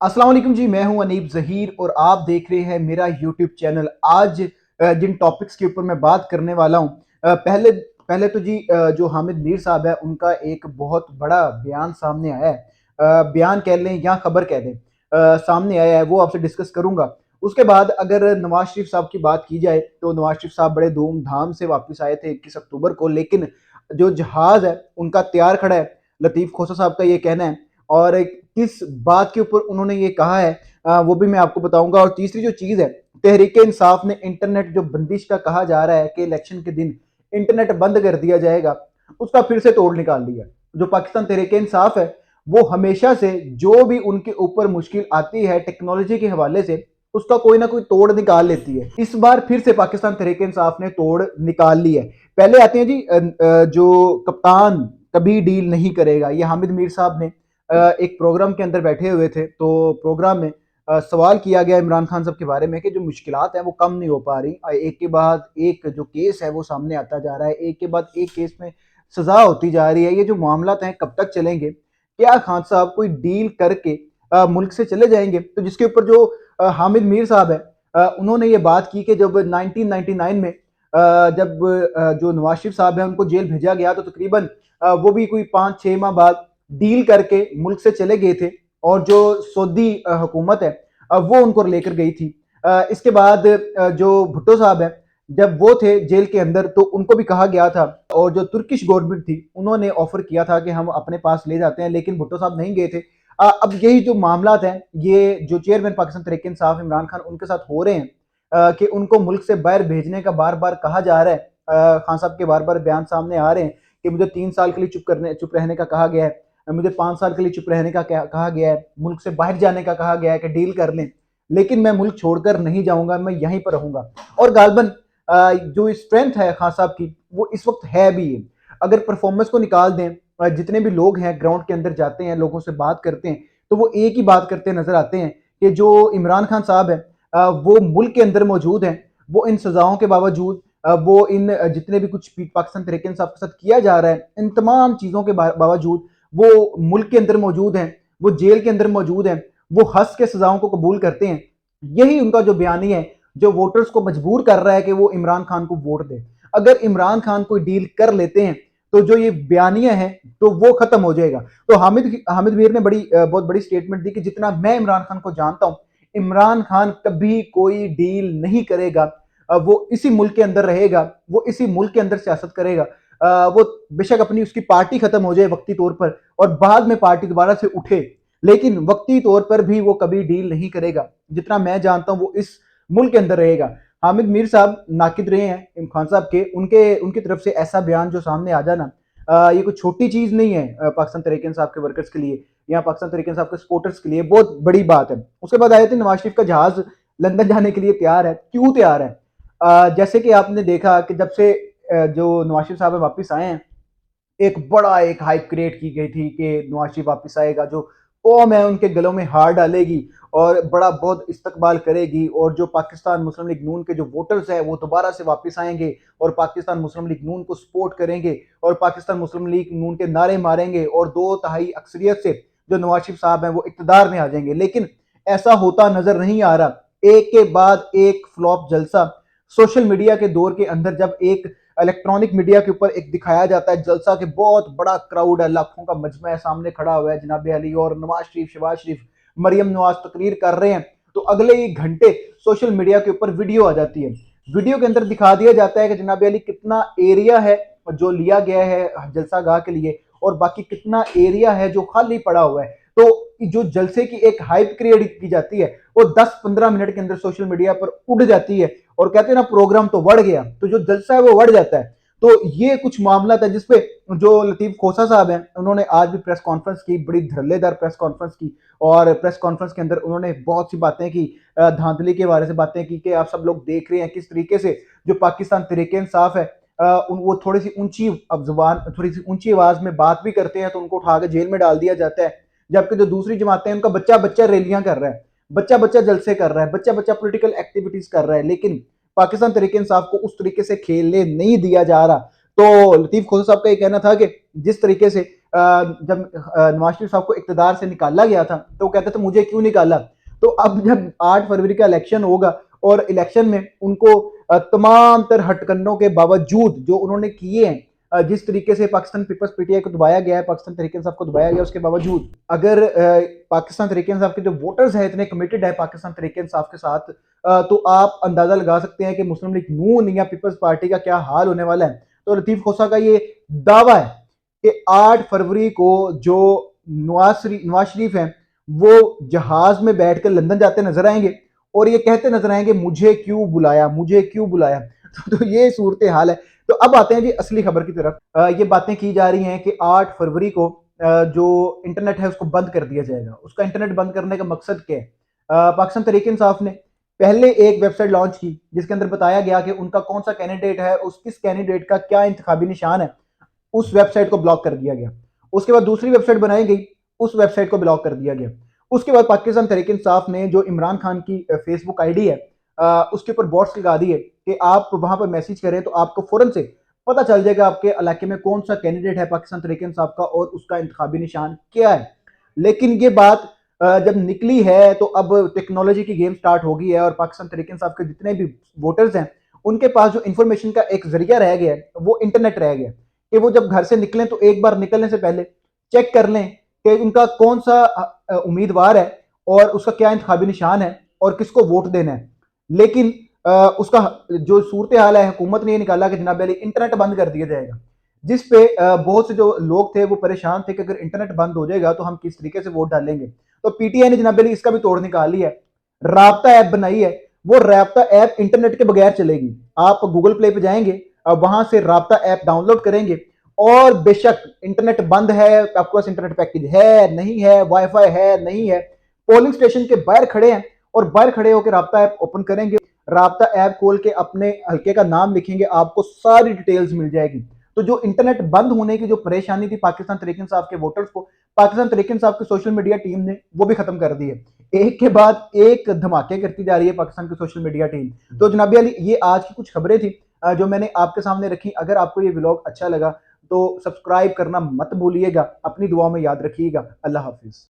अस्सलाम वालेकुम जी, मैं हूं अनीब ज़हीर और आप देख रहे हैं मेरा यूट्यूब चैनल। आज जिन टॉपिक्स के ऊपर मैं बात करने वाला हूं, पहले पहले तो जी, जो हामिद मीर साहब है उनका एक बहुत बड़ा बयान सामने आया है। बयान कह लें या खबर कह लें, सामने आया है, वो आपसे डिस्कस करूंगा। उसके बाद अगर नवाज शरीफ साहब की बात की जाए तो नवाज शरीफ साहब बड़े धूमधाम से वापस आए थे 21 अक्टूबर को, लेकिन जो जहाज है उनका तैयार खड़ा है, लतीफ़ खोसा साहब का ये कहना है। और किस बात के ऊपर उन्होंने ये कहा है, वो भी मैं आपको बताऊंगा। और तीसरी जो चीज़ है, तहरीक इंसाफ ने इंटरनेट जो बंदिश का कहा जा रहा है कि इलेक्शन के दिन इंटरनेट बंद कर दिया जाएगा, उसका फिर से तोड़ निकाल दिया। जो पाकिस्तान तहरीक इंसाफ है, वो हमेशा से जो भी उनके ऊपर मुश्किल आती है टेक्नोलॉजी के हवाले से, उसका कोई ना कोई तोड़ निकाल लेती है। इस बार फिर से पाकिस्तान तहरीक इंसाफ ने तोड़ निकाल ली है। पहले आते हैं जी, जो कप्तान कभी डील नहीं करेगा, ये हामिद मीर साहब ने एक प्रोग्राम के अंदर बैठे हुए थे, तो प्रोग्राम में सवाल किया गया इमरान खान साहब के बारे में कि जो मुश्किलात हैं वो कम नहीं हो पा रही। एक के बाद एक जो केस है वो सामने आता जा रहा है, एक के बाद एक केस में सजा होती जा रही है। ये जो मामलात हैं कब तक चलेंगे? क्या खान साहब कोई डील करके मुल्क से चले जाएंगे? तो जिसके ऊपर जो हामिद मीर साहब है, उन्होंने ये बात की कि जब 1999 में जब जो नवाज शरीफ साहब हैं उनको जेल भेजा गया, तो तकरीबन वो भी कोई 5-6 माह बाद डील करके मुल्क से चले गए थे। और जो सऊदी हुकूमत है, वो उनको लेकर गई थी। इसके बाद जो भुट्टो साहब हैं, जब वो थे जेल के अंदर, तो उनको भी कहा गया था। और जो तुर्किश गवर्नमेंट थी, उन्होंने ऑफर किया था कि हम अपने पास ले जाते हैं, लेकिन भुट्टो साहब नहीं गए थे। अब यही जो मामलात हैं, ये जो चेयरमैन पाकिस्तान तहरीक इंसाफ इमरान खान, उनके साथ हो रहे हैं, कि उनको मुल्क से बाहर भेजने का बार बार कहा जा रहा है। खान साहब के बार बार बयान सामने आ रहे हैं कि मुझे 3 साल के लिए चुप रहने का कहा गया है, मुझे 5 साल के लिए चुप रहने का कहा गया है, मुल्क से बाहर जाने का कहा गया है कि डील कर लें, लेकिन मैं मुल्क छोड़कर नहीं जाऊंगा, मैं यहीं पर रहूंगा। और गालबन जो स्ट्रेंथ है खान साहब की, वो इस वक्त है भी। अगर परफॉर्मेंस को निकाल दें, जितने भी लोग हैं ग्राउंड के अंदर जाते हैं, लोगों से बात करते हैं, तो वो एक ही बात करते नजर आते हैं कि जो इमरान खान साहब है, वो मुल्क के अंदर मौजूद हैं। वो इन सजाओं के बावजूद, वो इन जितने भी कुछ पाकिस्तान तहरीक इंसाफ के साथ किया जा रहा है, इन तमाम चीज़ों के बावजूद वो मुल्क के अंदर मौजूद हैं, वो जेल के अंदर मौजूद हैं, वो हंस के सजाओं को कबूल करते हैं। यही उनका जो बयानी है, जो वोटर्स को मजबूर कर रहा है कि वो इमरान खान को वोट दें। अगर इमरान खान कोई डील कर लेते हैं, तो जो ये बयानिया है, तो वो खत्म हो जाएगा। तो हामिद हामिद मीर ने बहुत बड़ी स्टेटमेंट दी कि जितना मैं इमरान खान को जानता हूं, इमरान खान कभी कोई डील नहीं करेगा। वो इसी मुल्क के अंदर रहेगा, वो इसी मुल्क के अंदर सियासत करेगा। वो बेशक अपनी उसकी पार्टी खत्म हो जाए वक्ती तौर पर, और बाद में पार्टी दोबारा से उठे, लेकिन वक्ती तौर पर भी वो कभी डील नहीं करेगा। जितना मैं जानता हूं वो इस मुल्क के अंदर रहेगा। हामिद मीर साहब नाकिद रहे हैं इमरान खान साहब के, उनके उनकी तरफ से ऐसा बयान जो सामने आ जाना, ये कोई छोटी चीज नहीं है। पाकिस्तान तहरीक इंसाफ के वर्कर्स के लिए या पाकिस्तान तहरीक इंसाफ के सपोर्टर्स के लिए बहुत बड़ी बात है। उसके बाद आए थे नवाज शरीफ का जहाज लंदन जाने के लिए तैयार है। क्यों तैयार है? जैसे कि आपने देखा कि जब से जो नवाज शरीफ साहब वापस आए हैं, एक हाइप क्रिएट की गई थी कि नवाज शरीफ वापस आएगा, जो कौम है उनके गलों में हार डालेगी और बड़ा बहुत इस्तकबाल करेगी, और जो पाकिस्तान मुस्लिम लीग नून के जो वोटर्स हैं वो दोबारा से वापस आएंगे और पाकिस्तान मुस्लिम लीग नून को सपोर्ट करेंगे और पाकिस्तान मुस्लिम लीग नून के नारे मारेंगे, और 2/3 अक्सरियत से जो नवाज शरीफ साहब हैं वो इक़्तिदार में आ जाएंगे। लेकिन ऐसा होता नजर नहीं आ रहा। एक के बाद एक फ्लॉप जलसा। सोशल मीडिया के दौर के अंदर जब एक इलेक्ट्रॉनिक मीडिया के ऊपर एक दिखाया जाता है जलसा के बहुत बड़ा क्राउड है, लाखों का मजमा है, सामने खड़ा हुआ है जनाब अली और नवाज शरीफ, शहबाज शरीफ, मरियम नवाज तकरीर कर रहे हैं, तो अगले ही घंटे सोशल मीडिया के ऊपर वीडियो आ जाती है। वीडियो के अंदर दिखा दिया जाता है कि जनाब अली कितना एरिया है जो लिया गया है जलसा गाह के लिए, और बाकी कितना एरिया है जो खाली पड़ा हुआ है। तो जो जलसे की एक हाइप क्रिएट की जाती है, वो 10-15 मिनट के अंदर सोशल मीडिया पर उड़ जाती है, और कहते हैं ना प्रोग्राम तो बढ़ गया, तो जो जलसा है वो बढ़ जाता है। तो ये कुछ मामला था जिसपे जो लतीफ खोसा साहब हैं, उन्होंने आज भी प्रेस कॉन्फ्रेंस की, बड़ी धरल्लेदार प्रेस कॉन्फ्रेंस की, और प्रेस कॉन्फ्रेंस के अंदर उन्होंने बहुत सी बातें की, धांधली के बारे से बातें की कि आप सब लोग देख रहे हैं किस तरीके से जो पाकिस्तान तहरीक इंसाफ है, वो थोड़ी सी ऊंची अब जुबान, थोड़ी सी ऊंची आवाज में बात भी करते हैं तो उनको उठा के जेल में डाल दिया जाता है। जबकि जो दूसरी जमातें हैं उनका बच्चा बच्चा रैलियां कर रहा है, बच्चा बच्चा जलसे कर रहा है, बच्चा बच्चा पॉलिटिकल एक्टिविटीज कर रहा है, लेकिन पाकिस्तान तहरीक इंसाफ को उस तरीके से खेलने नहीं दिया जा रहा। तो लतीफ खोसा साहब का ये कहना था कि जिस तरीके से जब नवाज शरीफ साहब को इक़्तिदार से निकाला गया था तो वो कहते थे मुझे क्यों निकाला? तो अब जब 8 फरवरी का इलेक्शन होगा और इलेक्शन में उनको तमाम तर हटकंडों के बावजूद जो उन्होंने किए हैं, जिस तरीके से पाकिस्तान पीपल्स पीटीआई को दबाया गया है, पाकिस्तान तहरीक इंसाफ को दबाया गया, उसके बावजूद अगर पाकिस्तान तहरीक इंसाफ के जो वोटर्स हैं इतने कमिटेड है पाकिस्तान तहरीक इंसाफ के साथ, तो आप अंदाजा लगा सकते हैं कि मुस्लिम लीग नून या पीपल्स पार्टी का क्या हाल होने वाला है। तो लतीफ खोसा का ये दावा है कि 8 फरवरी को जो नवाज शरीफ हैं वो जहाज में बैठकर लंदन जाते नजर आएंगे और ये कहते नजर आएंगे मुझे क्यों बुलाया, मुझे क्यों बुलाया। तो ये सूरत हाल है। तो अब आते हैं जी असली खबर की तरफ। ये बातें की जा रही हैं कि 8 फरवरी को जो इंटरनेट है उसको बंद कर दिया जाएगा। उसका इंटरनेट बंद करने का मकसद क्या है? पाकिस्तान तहरीक इंसाफ ने पहले एक वेबसाइट लॉन्च की जिसके अंदर बताया गया कि उनका कौन सा कैंडिडेट है, उस किस कैंडिडेट का क्या इंतखाबी निशान है, उस वेबसाइट को ब्लॉक कर दिया गया। उसके बाद दूसरी वेबसाइट बनाई गई, उस वेबसाइट को ब्लॉक कर दिया गया। उसके बाद पाकिस्तान तहरीक इंसाफ ने जो इमरान खान की फेसबुक आईडी है उसके ऊपर बॉट्स लगा दिए कि आप वहां पर मैसेज करें तो आपको फौरन से पता चल जाएगा आपके इलाके में कौन सा कैंडिडेट है पाकिस्तान तहरीक इंसाफ का और उसका इंतखाबी निशान क्या है। लेकिन ये बात जब निकली है तो अब टेक्नोलॉजी की गेम स्टार्ट हो गई है और पाकिस्तान तहरीक इंसाफ के जितने भी वोटर्स हैं उनके पास जो इंफॉर्मेशन का एक जरिया रह गया है वो इंटरनेट रह गया कि वो जब घर से निकलें तो एक बार निकलने से पहले चेक कर लें कि उनका कौन सा उम्मीदवार है और उसका क्या इंतखाबी निशान है और किसको वोट देना है। लेकिन उसका जो सूरत हाल है हुकूमत ने ये निकाला कि जनाब अली इंटरनेट बंद कर दिया जाएगा, जिस पे बहुत से जो लोग थे वो परेशान थे कि अगर इंटरनेट बंद हो जाएगा तो हम किस तरीके से वोट डालेंगे। तो पीटीआई ने जनाब अली इसका भी तोड़ निकाली है, राब्ता ऐप बनाई है। वो राब्ता ऐप इंटरनेट के बगैर चलेगी। आप गूगल प्ले पे जाएंगे, वहां से राब्ता ऐप डाउनलोड करेंगे और बेशक इंटरनेट बंद है, आपके पास इंटरनेट पैकेज है नहीं है, वाईफाई है नहीं है, पोलिंग स्टेशन के बाहर खड़े हैं और बाहर खड़े होकर राब्ता ऐप ओपन करेंगे, राब्ता ऐप खोल के अपने हल्के का नाम लिखेंगे, आपको सारी डिटेल्स मिल जाएगी। तो जो इंटरनेट बंद होने की जो परेशानी थी पाकिस्तान तहरीक इंसाफ के वोटर्स को, पाकिस्तान तहरीक इंसाफ की सोशल मीडिया टीम ने वो भी खत्म कर दी है। एक के बाद एक धमाके करती जा रही है पाकिस्तान की सोशल मीडिया टीम। तो जनाबी अली ये आज की कुछ खबरें थी जो मैंने आपके सामने रखी। अगर आपको ये व्लॉग अच्छा लगा तो सब्सक्राइब करना मत भूलिएगा। अपनी दुआ में याद रखिएगा। अल्लाह हाफिज।